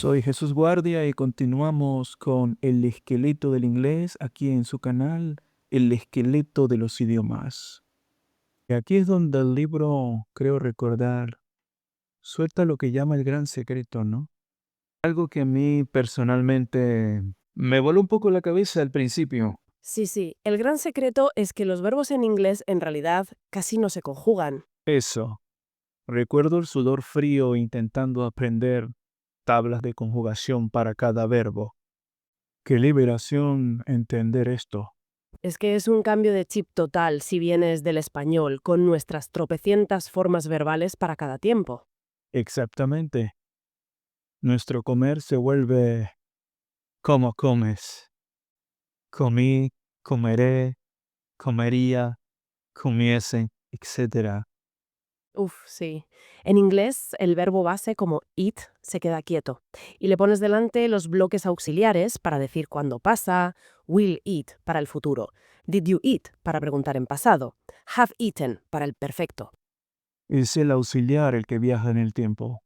Soy Jesús Guardia y continuamos con el esqueleto del inglés aquí en su canal, el esqueleto de los idiomas. Y aquí es donde el libro, creo recordar, suelta lo que llama el gran secreto, ¿no? Algo que a mí personalmente me voló un poco la cabeza al principio. Sí, sí. El gran secreto es que los verbos en inglés en realidad casi no se conjugan. Eso. Recuerdo el sudor frío intentando aprender tablas de conjugación para cada verbo. Qué liberación entender esto. Es que es un cambio de chip total si vienes del español, con nuestras tropecientas formas verbales para cada tiempo. Exactamente. Nuestro comer se vuelve como comes. Comí, comeré, comería, comiese, etcétera. Uf, sí. En inglés, el verbo base como eat se queda quieto. Y le pones delante los bloques auxiliares para decir cuándo pasa, will eat para el futuro, did you eat para preguntar en pasado, have eaten para el perfecto. Es el auxiliar el que viaja en el tiempo,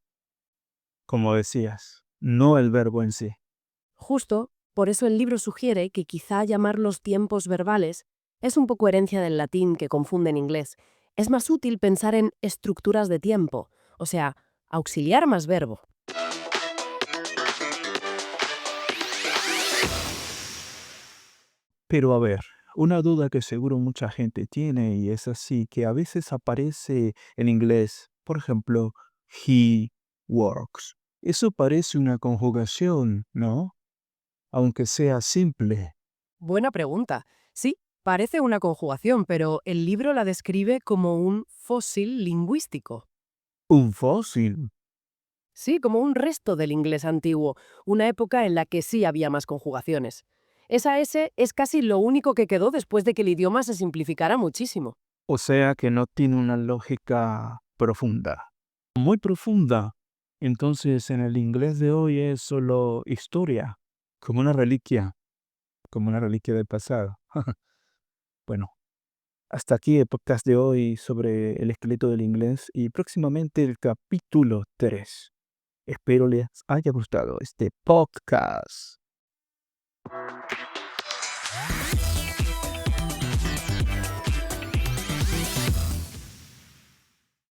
como decías, no el verbo en sí. Justo, por eso el libro sugiere que quizá llamar los tiempos verbales es un poco herencia del latín que confunde en inglés. Es más útil pensar en estructuras de tiempo, o sea, auxiliar más verbo. Pero a ver, una duda que seguro mucha gente tiene y es así, que a veces aparece en inglés, por ejemplo, he works. Eso parece una conjugación, ¿no? Aunque sea simple. Buena pregunta. Sí, parece una conjugación, pero el libro la describe como un fósil lingüístico. Un fósil. Sí, como un resto del inglés antiguo, una época en la que sí había más conjugaciones. Esa S es casi lo único que quedó después de que el idioma se simplificara muchísimo. O sea que no tiene una lógica profunda. Muy profunda. Entonces en el inglés de hoy es solo historia, como una reliquia del pasado. Bueno, hasta aquí el podcast de hoy sobre el esqueleto del inglés y próximamente el capítulo 3. Espero les haya gustado este podcast.